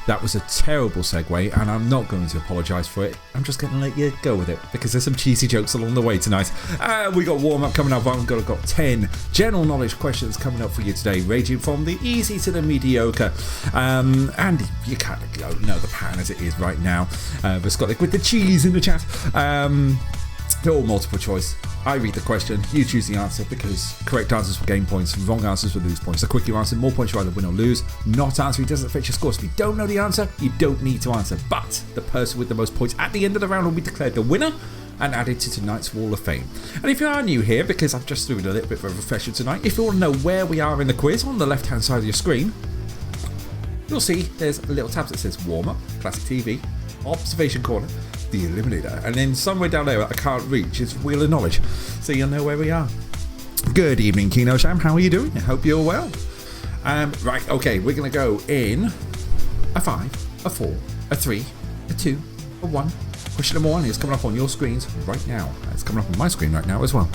That was a terrible segue, and I'm not going to apologise for it. I'm just going to let you go with it, because there's some cheesy jokes along the way tonight. We got warm-up coming up. I've got 10 general knowledge questions coming up for you today, ranging from the easy to the mediocre. And you kind of know the pattern as it is right now. Viscotic with the cheese in the chat. They're all multiple choice. I read the question, you choose the answer, because correct answers will gain points, wrong answers will lose points. The quicker you answer, more points you either win or lose. Not answering doesn't affect your score. So if you don't know the answer, you don't need to answer. But the person with the most points at the end of the round will be declared the winner and added to tonight's Wall of Fame. And if you are new here, because I've just doing a little bit of a refresher tonight, if you want to know where we are in the quiz, on the left-hand side of your screen, you'll see there's a little tab that says Warm Up, Classic TV, Observation Corner, the Eliminator, and then somewhere down there that I can't reach is Wheel of Knowledge, so you'll know where we are. Good evening, Kino Sham. How are you doing? I hope you're well. Right, okay, we're going to go in a 5, a 4, a 3, a 2, a 1. Question number 1 is coming up on your screens right now. It's coming up on my screen right now as well.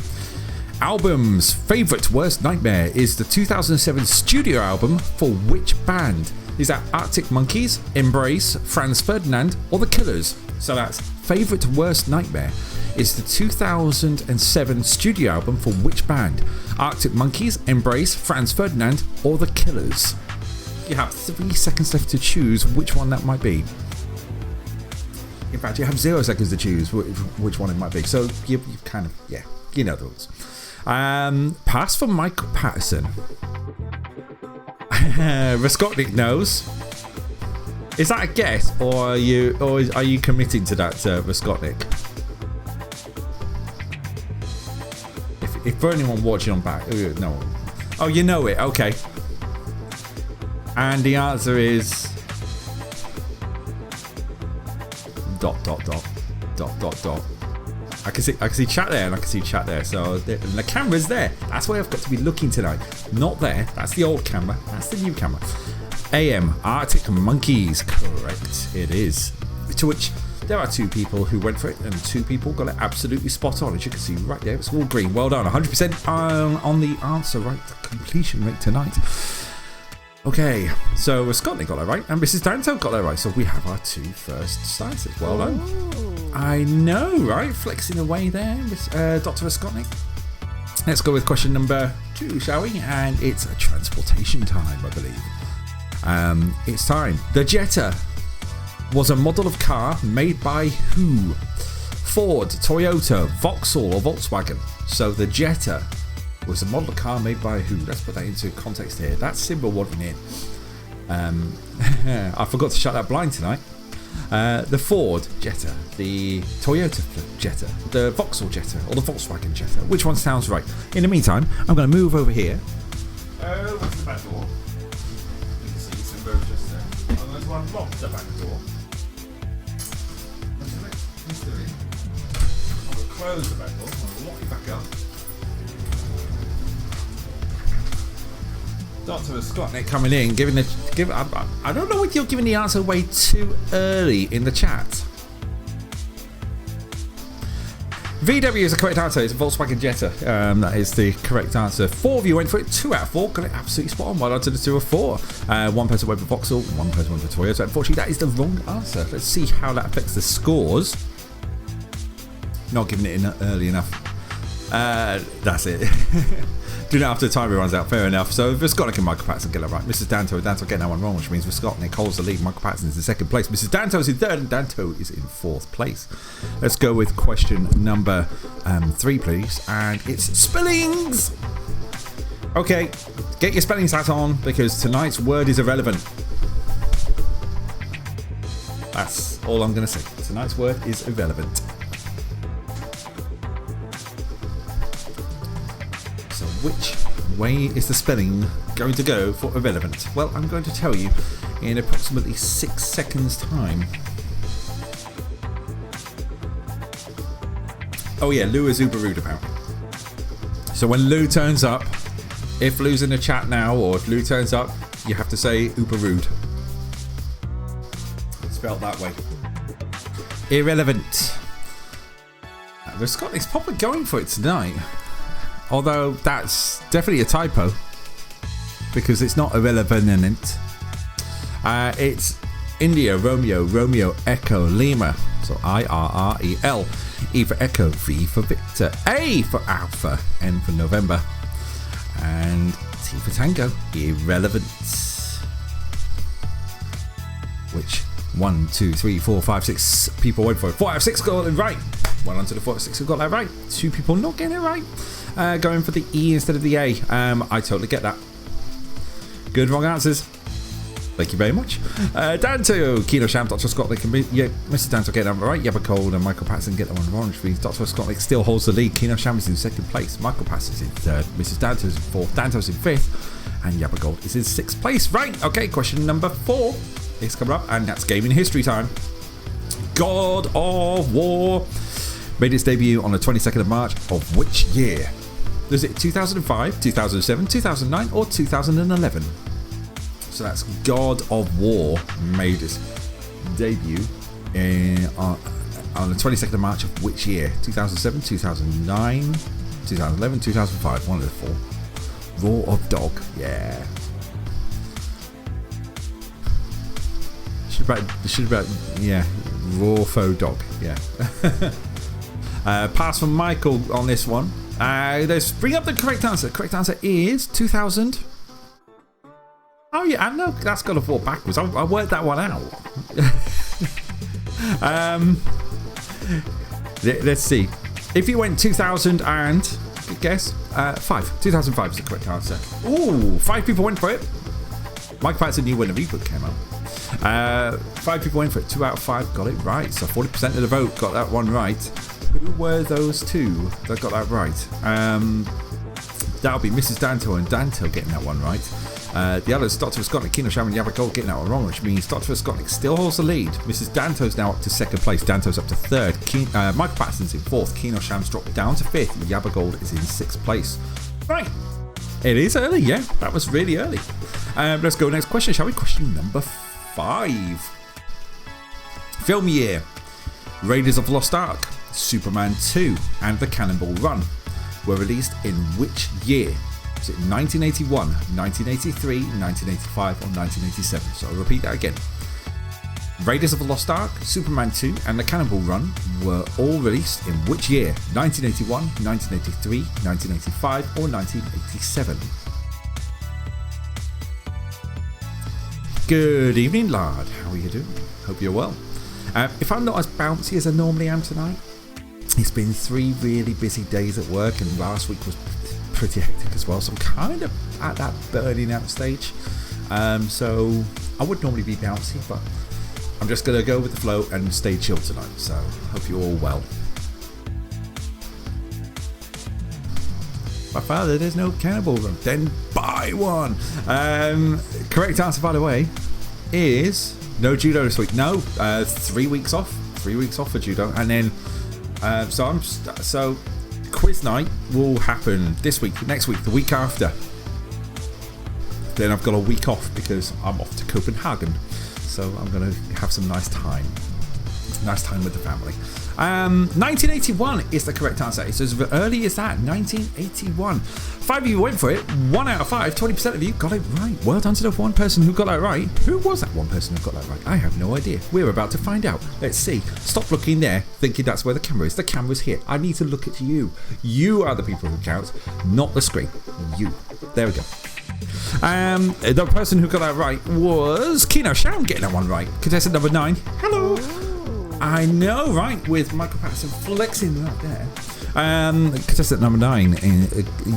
Album's favourite worst nightmare is the 2007 studio album for which band? Is that Arctic Monkeys, Embrace, Franz Ferdinand, or The Killers? So that's favourite worst nightmare is the 2007 studio album for which band? Arctic Monkeys, Embrace, Franz Ferdinand, or The Killers? You have 3 seconds left to choose which one that might be. In fact, you have 0 seconds to choose which one it might be. So you kind of, yeah, you know the rules. Pass for Michael Patterson. Raskotnik knows. Is that a guess, or are you committing to that, Raskotnik? If for anyone watching on back, no. Oh, you know it. Okay. And the answer is dot. I can see chat there, and I can see chat there. So and the camera's there. That's where I've got to be looking tonight. Not there. That's the old camera. That's the new camera. AM, Arctic Monkeys. Correct. It is. To which there are 2 people who went for it, and 2 people got it absolutely spot on. As you can see right there, it's all green. Well done. 100% on the answer right. The completion rate tonight. Okay, so Scotland got that right, and Mrs. Danto got that right. So we have our 2 first slices. Well done. Ooh. I know, right? Flexing away there, Dr. Scotland. Let's go with question number 2, shall we? And it's a transportation time, I believe. It's time. The Jetta was a model of car made by who? Ford, Toyota, Vauxhall, or Volkswagen? So the Jetta was a model of car made by who? Let's put that into context here. That symbol wasn't in. I forgot to shut that blind tonight. The Ford Jetta, the Toyota Jetta, the Vauxhall Jetta, or the Volkswagen Jetta. Which one sounds right? In the meantime, I'm going to move over here. What's the back door? You can see some birds just there. I'm going to unlock the back door. Let's do it. I'm going to close the back door. I'm going to lock it back up. Dr. Scotnik coming in, I don't know whether you're giving the answer away too early in the chat. VW is the correct answer. It's a Volkswagen Jetta. That is the correct answer. 4 of you went for it. 2 out of 4 got it absolutely spot on. Well done to the 2 of 4. 1 person went for Vauxhall. 1 person went for Toyota. Unfortunately, that is the wrong answer. Let's see how that affects the scores. Not giving it in early enough. That's it. Do that after the timer runs out. Fair enough. So Viscotnik and Michael Patterson get it right. Mrs. Danto getting that one wrong, which means Viscotnik holds the lead. Michael Patterson is in 2nd place. Mrs. Danto is in 3rd, and Danto is in 4th place. Let's go with question number 3, please. And it's spellings. Okay, get your spellings hat on, because tonight's word is irrelevant. That's all I'm going to say. Tonight's word is irrelevant. Which way is the spelling going to go for irrelevant? Well, I'm going to tell you in approximately 6 seconds time. Oh yeah, Lou is uber rude about it. So when Lou turns up, if Lou's in the chat now, or if Lou turns up, you have to say uber rude. It's spelled that way. Irrelevant. The Scotland's probably going for it tonight. Although that's definitely a typo, because it's not irrelevant. It's India, Romeo, Romeo, Echo, Lima. So IRREL. E for Echo, V for Victor, A for Alpha, N for November, and T for Tango. Irrelevant. Which 1, 2, 3, 4, 5, 6 people went for it. 4 out of 6 got it right. Well on to the 4 out of 6 who got that right. 2 people not getting it right. Going for the E instead of the A. I totally get that. Good wrong answers. Thank you very much. Danto, Kino Sham, Dr. Scotland, Mr. Danto get that one right. Yabba Cold and Michael Patterson get that one wrong, which means Dr. Scotland still holds the lead. Kino Sham is in 2nd place. Michael Patterson's in 3rd. Mrs. Danto's in 4th. Danto's in 5th. And Yabba Gold is in 6th place. Right, okay, question number 4 is coming up, and that's gaming history time. God of War made its debut on the 22nd of March of which year? Was it 2005, 2007, 2009, or 2011? So that's God of War made its debut on the 22nd of March of which year? 2007, 2009, 2011, 2005, one of the 4. Raw of Dog, yeah. Should about yeah. Raw faux dog, yeah. Pass from Michael on this one. Let's bring up the correct answer. The correct answer is 2000. Oh yeah, I know that's got to fall backwards. I worked that one out. Let's see. If you went 2000 and good guess, 5. 2005 is the correct answer. Ooh, 5 people went for it. Mike Patterson knew when the reboot came out. 5 people went for it. 2 out of 5 got it right. So 40% of the vote got that one right. Who were those 2 that got that right? That'll be Mrs. Danto and Danto getting that one right. The others, Dr. Scotland, Kino Sham and Yabba Gold getting that one wrong, which means Dr. Scotland still holds the lead. Mrs. Danto's now up to 2nd place. Danto's up to 3rd. Michael Patterson's in 4th. Kino Sham's dropped down to 5th. Yabba Gold is in 6th place. Right. It is early, yeah. That was really early. Let's go next question, shall we? Question number 5. Film year. Raiders of the Lost Ark, Superman 2 and The Cannonball Run were released in which year? Is it 1981, 1983, 1985 or 1987? So I'll repeat that again. Raiders of the Lost Ark, Superman 2 and The Cannonball Run were all released in which year? 1981, 1983, 1985 or 1987? Good evening, lad. How are you doing? Hope you're well. If I'm not as bouncy as I normally am tonight, it's been 3 really busy days at work and last week was pretty hectic as well, so I'm kind of at that burning out stage. So I would normally be bouncy, but I'm just going to go with the flow and stay chill tonight, so hope you're all well. My father, there's no Cannonball Run. Then buy one. Correct answer, by the way, is no judo this week. No, 3 weeks off. 3 weeks off for judo, and then so quiz night will happen this week, next week, the week after. Then I've got a week off because I'm off to Copenhagen, so I'm going to have some nice time with the family. 1981 is the correct answer. It's as early as that, 1981. 5 of you went for it. 1 out of 5, 20% of you got it right. Well done to the one person who got that right. Who was that one person who got that right? I have no idea. We're about to find out. Let's see. Stop looking there, thinking that's where the camera is. The camera's here. I need to look at you. You are the people who count, not the screen. You. There we go. The person who got that right was Kino Sham getting that one right. Contestant number 9. Hello. I know, right? With Michael Patterson flexing right there. Contestant number 9 in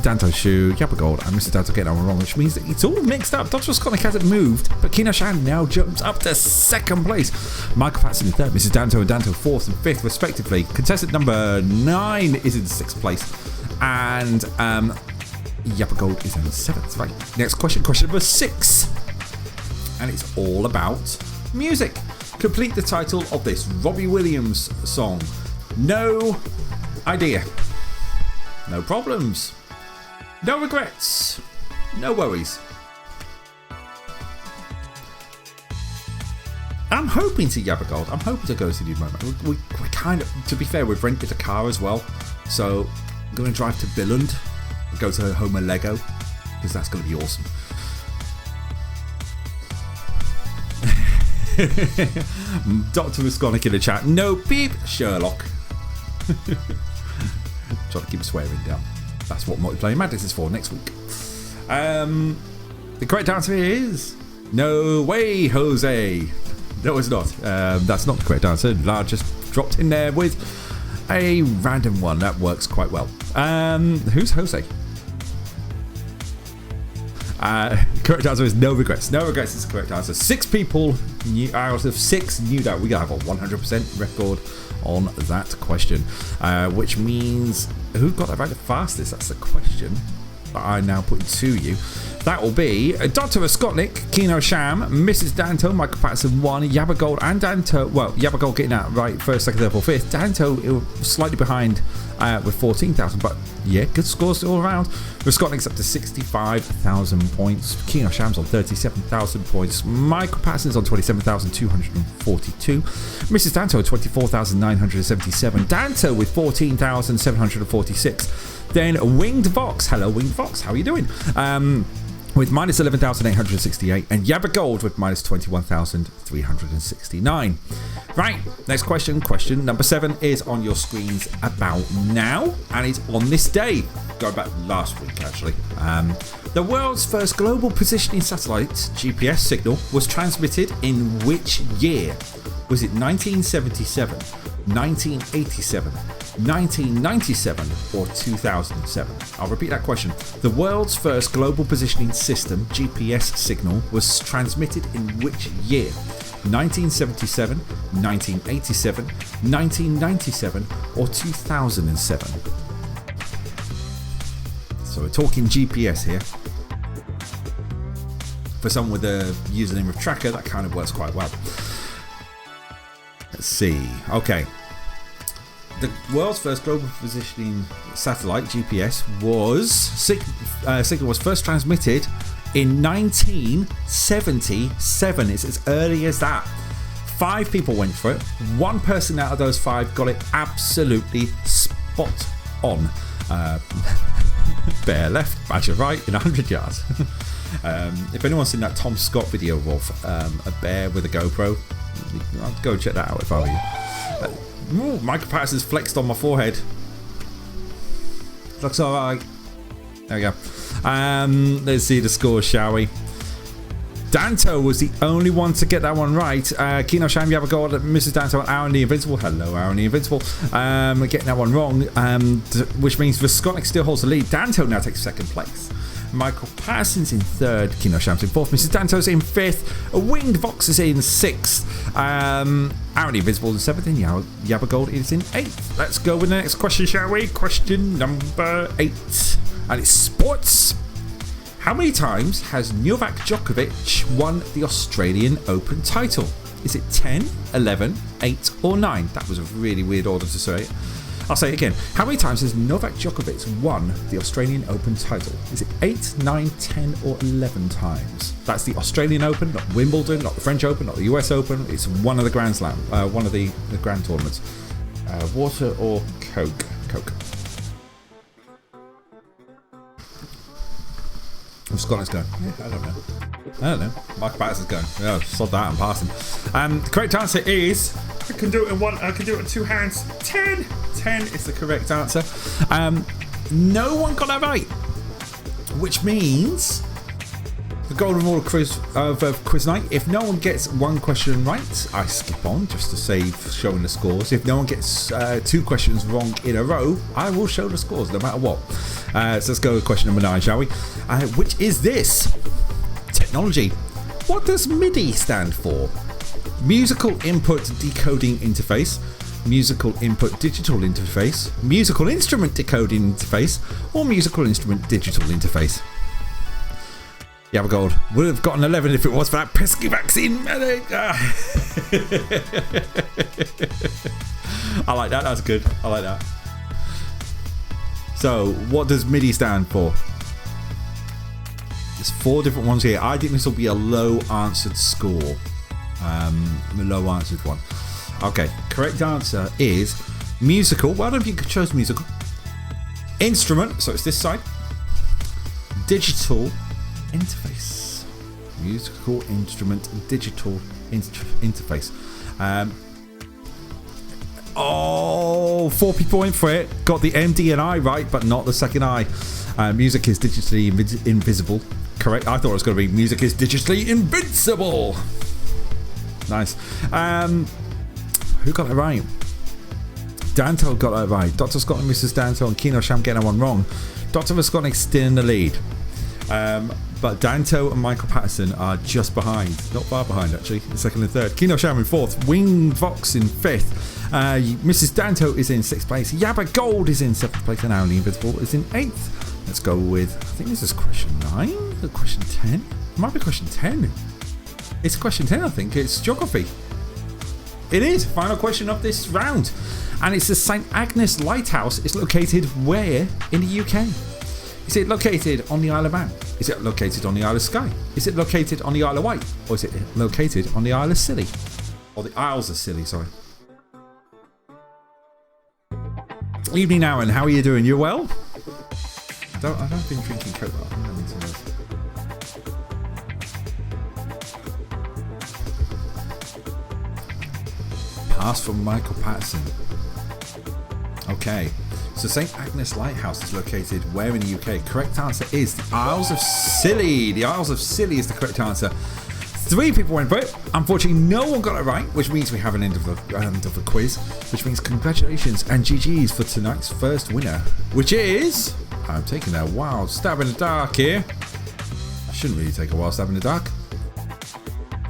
Danto Shoe, Yabba Gold, and Mr. Danto getting that one wrong, which means that it's all mixed up. Dr. Scotland hasn't moved, but Kino Sham now jumps up to 2nd place. Michael Patterson in 3rd, Mrs. Danto and Danto 4th and 5th, respectively. Contestant number 9 is in 6th place, and Yabba Gold is in 7th. Right. Next question, question number 6, and it's all about music. Complete the title of this Robbie Williams song. No idea. No problems. No regrets. No worries. I'm hoping to Yabba Gold. I'm hoping to go to the moment. We kind of, to be fair, we've rented a car as well. So I'm going to drive to Billund and go to Homer Lego because that's going to be awesome. Dr. Visconic in the chat. No beep, Sherlock. Trying to keep swearing down. That's what Multiplayer Madness is for next week. The correct answer is no way, Jose. No, it's not. That's not the correct answer. I just dropped in there with a random one. That works quite well. Who's Jose? Correct answer is no regrets. No regrets is the correct answer. 6 people out of 6 knew that. We have a 100% record on that question, which means who got that right the fastest? That's the question that I now put to you. That will be Dr. Skotnik, Kino Sham, Mrs. Danto, Michael Patterson 1, Yabba Gold and Danto. Well, Yabba Gold getting that right first, second, third, fourth, fifth. Danto slightly behind with 14,000, but yeah, good scores all around. Skotnik's up to 65,000 points. Kino Sham's on 37,000 points. Michael Patterson's on 27,242. Mrs. Danto 24,977. Danto with 14,746. Then Winged Vox. Hello, Winged Vox. How are you doing? With minus 11,868, and Yabba Gold with minus 21,369. Right, next question. Question number 7 is on your screens about now, and it's on this day. Going back last week, actually. The world's first global positioning satellite GPS signal was transmitted in which year? Was it 1977, 1987, 1997 or 2007? I'll repeat that question. The world's first global positioning system GPS signal was transmitted in which year? 1977, 1987, 1997 or 2007? So we're talking GPS here. For someone with a username of Tracker, that kind of works quite well. Let's see. Okay. The world's first global positioning satellite GPS was signal was first transmitted in 1977. It's as early as that. 5 people went for it. 1 person out of those 5 got it absolutely spot on. Bear left, badger right in 100 yards. If anyone's seen that Tom Scott video of a bear with a GoPro, I'd go check that out if I were you. Michael Patterson's flexed on my forehead. Looks alright. There we go. Let's see the scores, shall we? Danto was the only one to get that one right. Kino Sham, Yabba Gold, Mrs. Danto, and Aaron the Invincible. Hello, Aaron the Invincible. Getting that one wrong, which means Visconic still holds the lead. Danto now takes 2nd place. Michael Patterson's in 3rd, Kino Sham's in 4th, Mrs. Danto's in 5th, Winged Vox is in 6th, Aaron the Invisible in 7th, and Yabba Gold is in 8th. Let's go with the next question, shall we? Question number 8, and it's sports. How many times has Novak Djokovic won the Australian Open title? Is it 10, 11, 8 or 9? That was a really weird order to say it. I'll say it again. How many times has Novak Djokovic won the Australian Open title? Is it 8, 9, 10 or 11 times? That's the Australian Open, not Wimbledon, not the French Open, not the US Open. It's one of the Grand Slam, one of the Grand Tournaments. Water or Coke? Coke. Scotland's going. Yeah, I don't know. Michael Patterson's going. Oh, sod that, I'm passing. The correct answer is, I can do it in 1, I can do it in 2 hands. 10 is the correct answer. No one got that right, which means the golden rule of quiz night: if no one gets 1 question right, I skip on just to save showing the scores. If no one gets 2 questions wrong in a row, I will show the scores no matter what. So let's go with question number 9, shall we? Which is this? Technology. What does MIDI stand for? Musical Input Decoding Interface, Musical Input Digital Interface, Musical Instrument Decoding Interface, or Musical Instrument Digital Interface? Yabba Gold would have gotten 11 if it was for that pesky vaccine. I like that. That's good. I like that. So, what does MIDI stand for? There's 4 different ones here. I think this will be a low answered score. A low answered one. Okay, correct answer is musical. Well done if you chose musical. Instrument, so it's this side. Digital interface. musical instrument digital interface. 4 people in for it. Got the MD and I right, but not the second I. Music is digitally invisible. Correct. I thought it was going to be music is digitally invincible. Nice. Who got it right? Danto got it right. Dr. Scott and Mrs. Danto and Kino Sham getting that one wrong. Dr. Visconic still in the lead. But Danto and Michael Patterson are just behind. Not far behind, actually. In second and third. Kino Sham in fourth. Wing Vox in fifth. Mrs. Danto is in sixth place. Yabba Gold is in seventh place. And Only Invisible is in eighth. Let's go with, I think this is question 9 or question 10. It might be question 10. It's question 10, I think. It's geography. It is. Final question of this round. And it's the St. Agnes Lighthouse. It's located where in the UK? Is it located on the Isle of Man? Is it located on the Isle of Skye? Is it located on the Isle of Wight? Or is it located on the Isle of Scilly? Or the Isles of Scilly, sorry. Evening, Aaron. How are you doing? You well? I've been drinking Coke. Pass from Michael Patterson. Okay. So St. Agnes Lighthouse is located where in the UK? Correct answer is the Isles of Scilly. The Isles of Scilly is the correct answer. 3 people went for it. Unfortunately, no one got it right, which means we have an end of the quiz, which means congratulations and GG's for tonight's first winner, which is... I'm taking a wild stab in the dark here. I shouldn't really take a wild stab in the dark.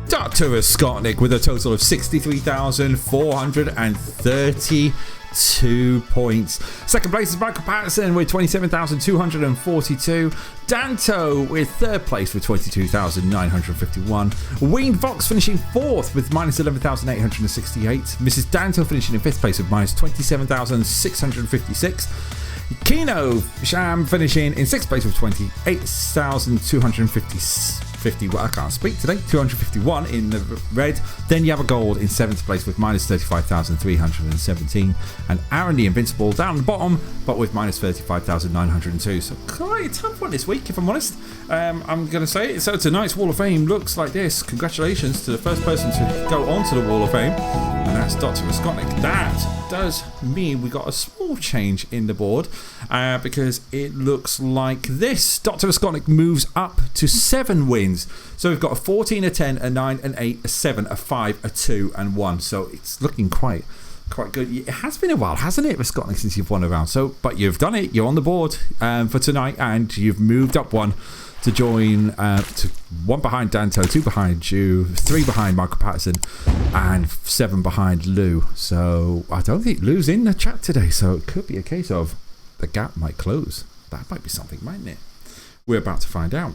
Dr. Skotnik with a total of 63,432 points. Second place is Michael Patterson with 27,242. Danto with third place with 22,951. Wayne Vox finishing fourth with minus 11,868. Mrs. Danto finishing in fifth place with minus 27,656. Kino Sham finishing in sixth place with 28,250. I can't speak today. 251 in the red. Then Yabba Gold in seventh place with minus 35,317. And Aaron the Invincible down the bottom, but with minus 35,902. So quite a tough one this week, if I'm honest. I'm going to say it. So tonight's Wall of Fame looks like this. Congratulations to the first person to go onto the Wall of Fame, and that's Dr. Skotnik. That does mean we got a small change in the board because it looks like this. Dr. Skotnik moves up to 7 wins. So we've got a 14, a 10, a 9, an 8, a 7, a 5, a 2, and 1. So it's looking quite good. It has been a while, hasn't it, Skotnik, since you've won a round. So, but you've done it. You're on the board for tonight, and you've moved up 1 to join to 1 behind Danto, 2 behind you, 3 behind Michael Patterson, and 7 behind Lou. So I don't think Lou's in the chat today, so it could be a case of the gap might close. That might be something, mightn't it? We're about to find out.